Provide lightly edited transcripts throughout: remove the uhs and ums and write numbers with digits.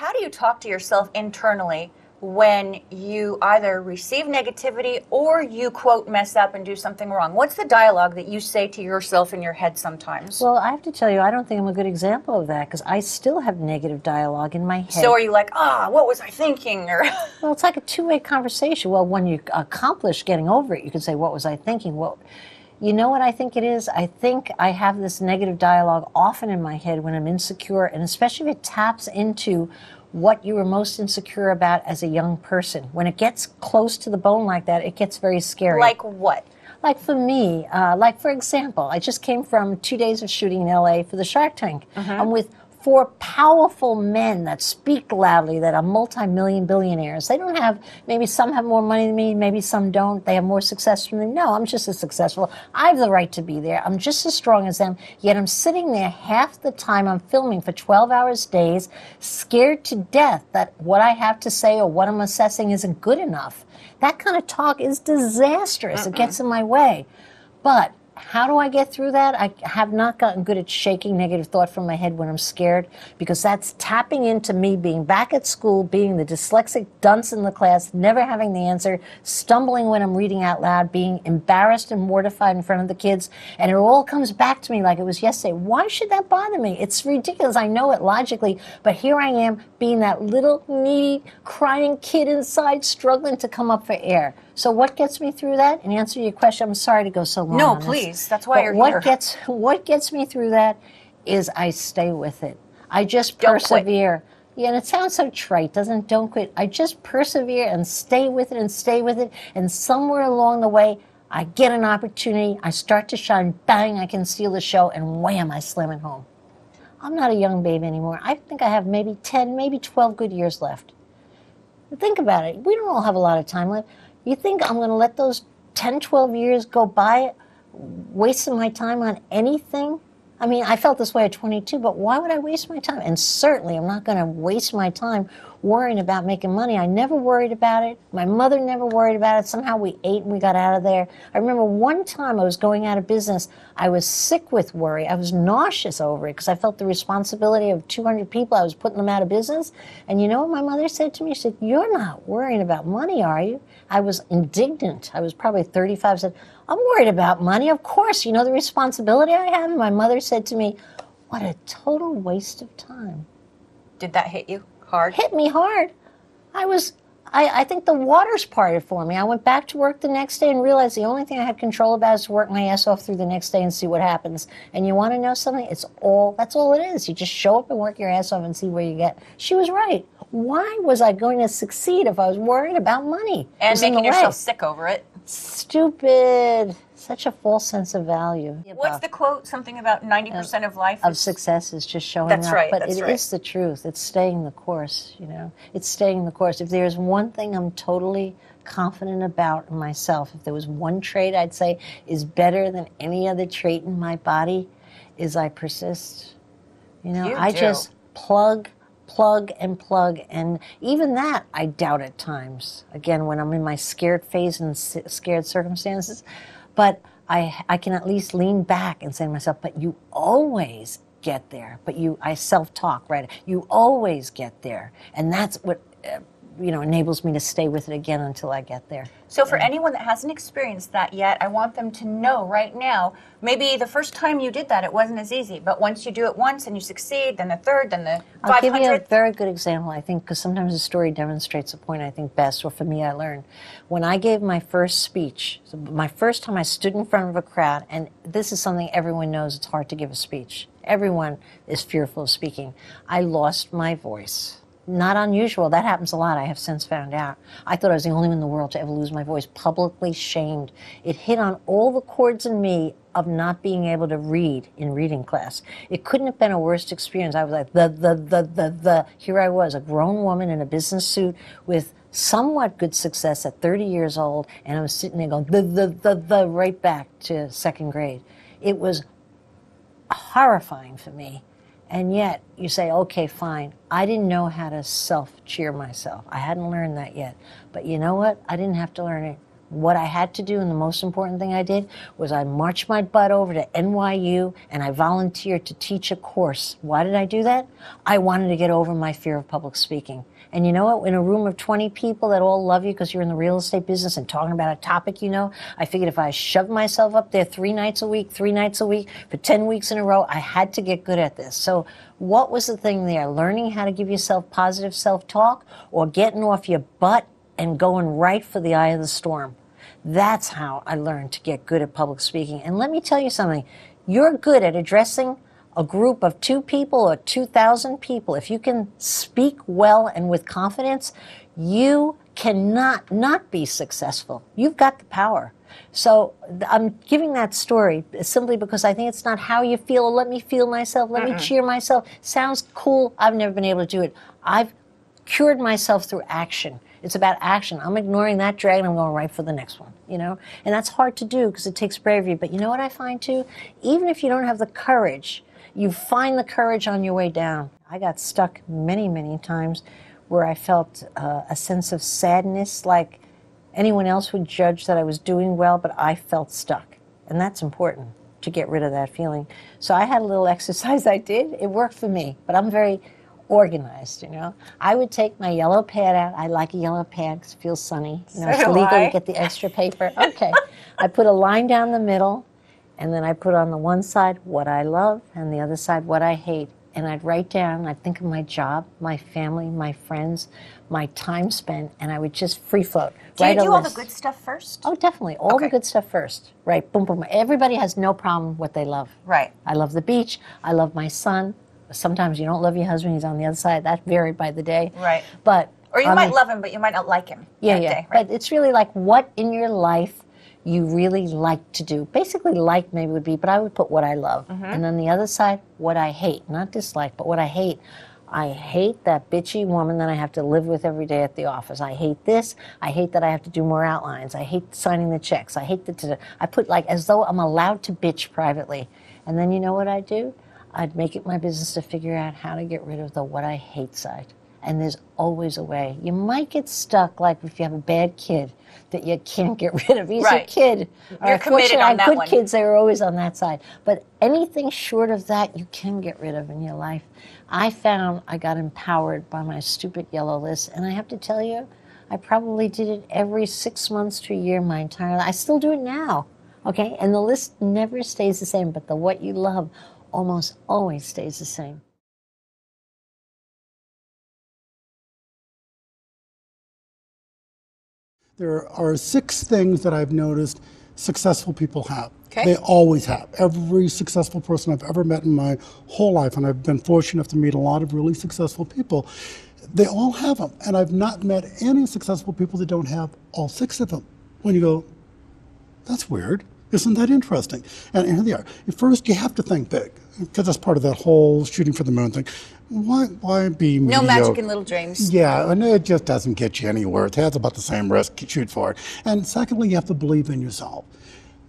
how do you talk to yourself internally when you either receive negativity or you, quote, mess up and do something wrong? What's the dialogue that you say to yourself in your head sometimes? Well, I have to tell you, I don't think I'm a good example of that because I still have negative dialogue in my head. So are you like, what was I thinking? Or Well, it's like a two-way conversation. Well, when you accomplish getting over it, you can say, what was I thinking? Well, you know what I think it is? I think I have this negative dialogue often in my head when I'm insecure, and especially if it taps into what you were most insecure about as a young person. When it gets close to the bone like that, it gets very scary. like what? Like for me, like for example, I just came from 2 days of shooting in LA for the Shark Tank. I'm with 4 powerful men that speak loudly, that are multi-million billionaires. They don't have, maybe some have more money than me, maybe some don't. They have more success than me. No, I'm just as successful. I have the right to be there. I'm just as strong as them, yet I'm sitting there half the time I'm filming for 12 hours days, scared to death that what I have to say or what I'm assessing isn't good enough. That kind of talk is disastrous. It gets in my way. But how do I get through that? I have not gotten good at shaking negative thought from my head when I'm scared, because that's tapping into me being back at school, being the dyslexic dunce in the class, never having the answer, stumbling when I'm reading out loud, being embarrassed and mortified in front of the kids, and it all comes back to me like it was yesterday. Why should that bother me? It's ridiculous. I know it logically, but here I am being that little needy, crying kid inside, struggling to come up for air. So what gets me through that? In answer to your question, I'm sorry to go so long No, on this. please. That's why you're here. What gets me through that is I stay with it. I just persevere. Yeah, and it sounds so trite, doesn't it? Don't quit. I just persevere and stay with it and stay with it. And somewhere along the way, I get an opportunity. I start to shine. Bang, I can steal the show. And wham, I slam it home. I'm not a young babe anymore. I think I have maybe 10, maybe 12 good years left. Think about it. We don't all have a lot of time left. You think I'm going to let those 10, 12 years go by wasting my time on anything? I mean, I felt this way at 22, but why would I waste my time? And certainly I'm not going to waste my time worrying about making money. I never worried about it. My mother never worried about it. Somehow we ate and we got out of there. I remember one time I was going out of business. I was sick with worry. I was nauseous over it because I felt the responsibility of 200 people. I was putting them out of business. And you know what my mother said to me? She said, "You're not worrying about money, are you?" I was indignant. I was probably 35. I said, "I'm worried about money. Of course, you know the responsibility I have." And my mother said to me, "What a total waste of time." Did that hit you hard? Hit me hard. I think the waters parted for me. I went back to work the next day and realized the only thing I had control about is to work my ass off through the next day and see what happens. And you want to know something? That's all it is. You just show up and work your ass off and see where you get. She was right. Why was I going to succeed if I was worried about money? And making yourself sick over it. Stupid. Such a false sense of value. What's the quote? Something about 90% of life of success is just showing That's up. right. But that's it right. is the truth. It's staying the course, you know. It's staying the course. If there's one thing I'm totally confident about in myself, if there was one trait I'd say is better than any other trait in my body, is I persist. You know, I just plug, and even that I doubt at times. Again, when I'm in my scared phase and scared circumstances, but I can at least lean back and say to myself, but you always get there. But I self-talk, right? You always get there. And that's what, enables me to stay with it again until I get there. So for anyone that hasn't experienced that yet, I want them to know right now, maybe the first time you did that, it wasn't as easy. But once you do it once and you succeed, then the third, then the 500th. I'll give you a very good example, I think, because sometimes the story demonstrates a point I think best, or for me, I learned. When I gave my first speech, my first time I stood in front of a crowd, and this is something everyone knows, it's hard to give a speech. Everyone is fearful of speaking. I lost my voice. Not unusual. That happens a lot, I have since found out. I thought I was the only one in the world to ever lose my voice, publicly shamed. It hit on all the chords in me of not being able to read in reading class. It couldn't have been a worse experience. I was like, Here I was, a grown woman in a business suit with somewhat good success at 30 years old, and I was sitting there going, right back to second grade. It was horrifying for me. And yet, you say, okay, fine. I didn't know how to self-cheer myself. I hadn't learned that yet. But you know what? I didn't have to learn it. What I had to do, and the most important thing I did, was I marched my butt over to NYU and I volunteered to teach a course. Why did I do that? I wanted to get over my fear of public speaking. And you know what? In a room of 20 people that all love you because you're in the real estate business and talking about a topic you know, I figured if I shoved myself up there 3 nights a week for 10 weeks in a row, I had to get good at this. So what was the thing there? Learning how to give yourself positive self-talk, or getting off your butt and going right for the eye of the storm? That's how I learned to get good at public speaking. And let me tell you something. You're good at addressing a group of 2 people or 2,000 people. If you can speak well and with confidence, you cannot not be successful. You've got the power. So I'm giving that story simply because I think it's not how you feel, or let me feel myself, let me cheer myself. Sounds cool. I've never been able to do it. I've cured myself through action. It's about action. I'm ignoring that dragon. I'm going right for the next one, you know? And that's hard to do because it takes bravery. But you know what I find too? Even if you don't have the courage, you find the courage on your way down. I got stuck many, many times where I felt a sense of sadness, like anyone else would judge that I was doing well, but I felt stuck. And that's important, to get rid of that feeling. So I had a little exercise I did. It worked for me, but I'm very organized, you know. I would take my yellow pad out. I like a yellow pad because it feels sunny. You know, it's legal to get the extra paper. Okay. I put a line down the middle, and then I put on the one side what I love and the other side what I hate. And I'd write down, I'd think of my job, my family, my friends, my time spent, and I would just free float. Do you do all the good stuff first? Oh, definitely. All the good stuff first. Right. Boom, boom. Everybody has no problem with what they love. Right. I love the beach. I love my son. Sometimes you don't love your husband, he's on the other side. That varied by the day. Right. But or you might love him, but you might not like him. Yeah, that day, right? But it's really like what in your life you really like to do. Basically, like maybe would be, but I would put what I love. And then the other side, what I hate. Not dislike, but what I hate. I hate that bitchy woman that I have to live with every day at the office. I hate this. I hate that I have to do more outlines. I hate signing the checks. I hate I put like as though I'm allowed to bitch privately. And then you know what I do? I'd make it my business to figure out how to get rid of the what I hate side. And there's always a way. You might get stuck, like if you have a bad kid that you can't get rid of. He's a kid. You're committed on that good one. Kids, they are always on that side. But anything short of that, you can get rid of in your life. I found I got empowered by my stupid yellow list. And I have to tell you, I probably did it every 6 months to a year my entire life. I still do it now. Okay? And the list never stays the same, but the what you love almost always stays the same. There are 6 things that I've noticed successful people have. Okay. They always have. Every successful person I've ever met in my whole life, and I've been fortunate enough to meet a lot of really successful people, they all have them. And I've not met any successful people that don't have all 6 of them. When you go, that's weird. Isn't that interesting? And here they are. First, you have to think big, because that's part of that whole shooting for the moon thing. Why be No mediocre? magic in little dreams. Yeah, and it just doesn't get you anywhere. It has about the same risk. Shoot for it. And secondly, you have to believe in yourself.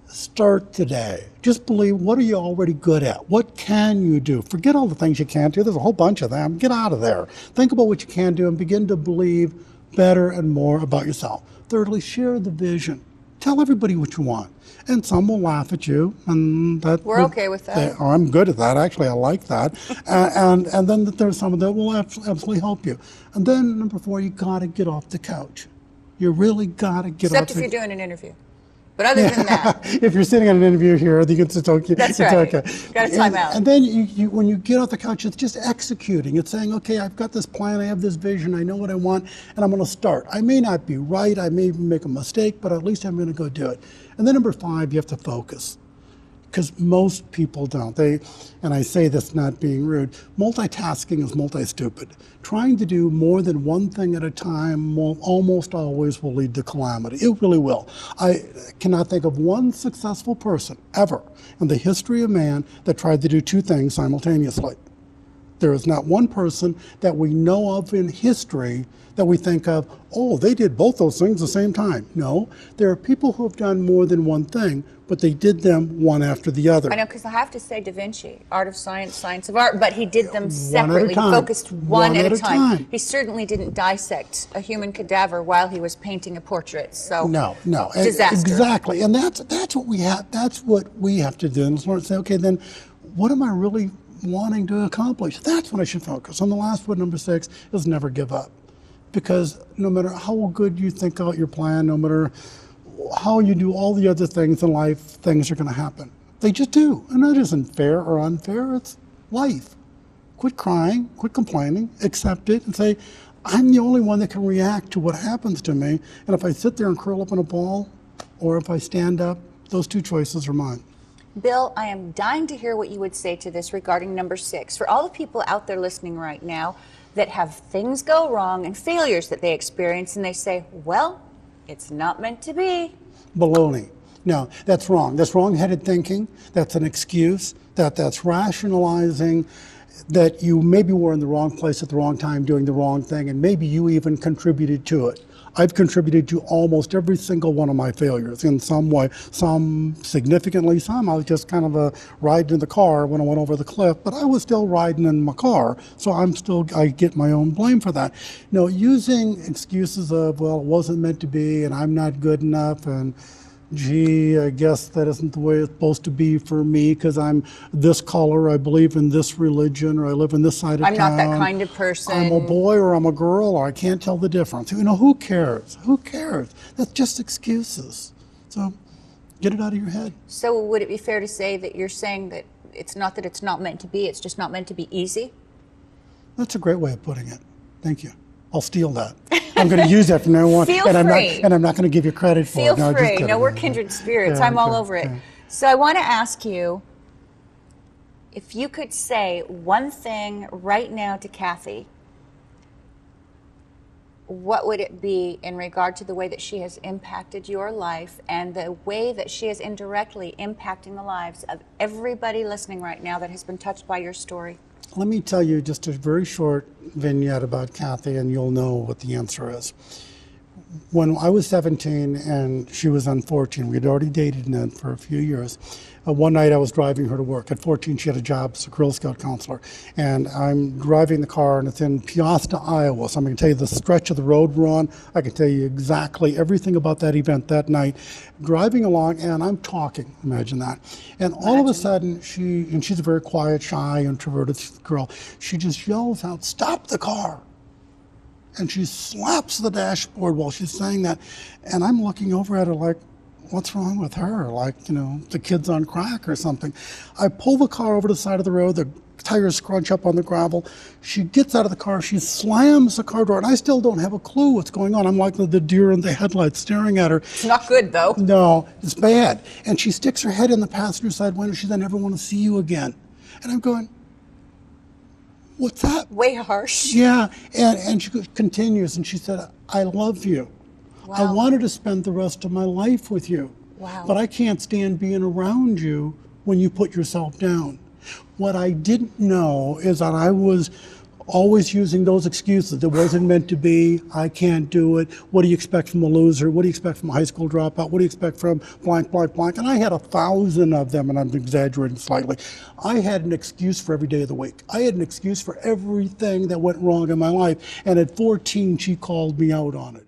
Start today. Just believe, what are you already good at? What can you do? Forget all the things you can't do. There's a whole bunch of them. Get out of there. Think about what you can do and begin to believe better and more about yourself. Thirdly, share the vision. Tell everybody what you want. And some will laugh at you, and we're okay with that. I'm good at that. Actually, I like that. and then there's some that will absolutely help you. And then number 4, you got to get off the couch. You really got to get off. Except if you're doing an interview. But other than that, if you're sitting on an interview here, you can just okay. That's it's right. Okay. Got to time out. And then when you get off the couch, it's just executing. It's saying, okay, I've got this plan, I have this vision, I know what I want, and I'm going to start. I may not be right, I may even make a mistake, but at least I'm going to go do it. And then number 5, you have to focus. Because most people don't. And I say this not being rude, multitasking is multi-stupid. Trying to do more than one thing at a time almost always will lead to calamity. It really will. I cannot think of one successful person ever in the history of man that tried to do 2 things simultaneously. There is not one person that we know of in history that we think of, oh, they did both those things at the same time. No, there are people who have done more than one thing, but they did them one after the other. I know, because I have to say Da Vinci, art of science, science of art, but he did them separately. He time. focused one at a time. time. He certainly didn't dissect a human cadaver while he was painting a portrait. So No. disaster. Exactly, and that's what we have. That's what we have to do. And say, okay, then, what am I really wanting to accomplish? That's what I should focus on. The last one, number 6, is never give up, because no matter how good you think out your plan, no matter how you do all the other things in life, things are going to happen. They just do, and that isn't fair or unfair. It's life. Quit crying, quit complaining, accept it, and say, I'm the only one that can react to what happens to me. And if I sit there and curl up in a ball, or if I stand up, those two choices are mine. Bill, I am dying to hear what you would say to this regarding number 6. For all the people out there listening right now that have things go wrong and failures that they experience, and they say, well, it's not meant to be. Baloney. No, that's wrong. That's wrong-headed thinking. That's an excuse. That's rationalizing that you maybe were in the wrong place at the wrong time doing the wrong thing, and maybe you even contributed to it. I've contributed to almost every single one of my failures in some way, some significantly, some I was just kind of riding in the car when I went over the cliff, but I was still riding in my car, so I get my own blame for that. No, using excuses of, well, it wasn't meant to be, and I'm not good enough, and gee, I guess that isn't the way it's supposed to be for me because I'm this color, I believe in this religion, or I live in this side of town. I'm not that kind of person. I'm a boy or I'm a girl, or I can't tell the difference. You know, who cares? Who cares? That's just excuses. So get it out of your head. So would it be fair to say that you're saying that it's not meant to be, it's just not meant to be easy? That's a great way of putting it. Thank you. I'll steal that. I'm going to use that from now on. Feel and free. I'm not going to give you credit for Feel it. No, free. No, we're kindred spirits. Yeah, I'm all okay, over it. yeah. So I want to ask you, if you could say one thing right now to Kathy, what would it be in regard to the way that she has impacted your life and the way that she is indirectly impacting the lives of everybody listening right now that has been touched by your story? Let me tell you just a very short vignette about Kathy, and you'll know what the answer is. When I was 17 and she was 14, we had already dated then for a few years. One night I was driving her to work. At 14, she had a job as a Girl Scout counselor. And I'm driving the car, and it's in Peosta, Iowa. So I'm going to tell you the stretch of the road we're on. I can tell you exactly everything about that event that night. Driving along, and I'm talking. Imagine that. And all of a sudden, she's a very quiet, shy, introverted girl. She just yells out, "Stop the car!" And she slaps the dashboard while she's saying that. And I'm looking over at her like, what's wrong with her? Like, you know, the kid's on crack or something. I pull the car over to the side of the road. The tires scrunch up on the gravel. She gets out of the car. She slams the car door. And I still don't have a clue what's going on. I'm like the deer in the headlights staring at her. It's not good, though. No, it's bad. And she sticks her head in the passenger side window. She said, "I never want to see you again." And I'm going, what's that? Way harsh. Yeah, and she continues, and she said, "I love you. Wow. I wanted to spend the rest of my life with you. Wow. But I can't stand being around you when you put yourself down." What I didn't know is that I was always using those excuses. It wasn't meant to be. I can't do it. What do you expect from a loser? What do you expect from a high school dropout? What do you expect from blank, blank, blank? And I had 1,000 of them, and I'm exaggerating slightly. I had an excuse for every day of the week. I had an excuse for everything that went wrong in my life. And at 14, she called me out on it.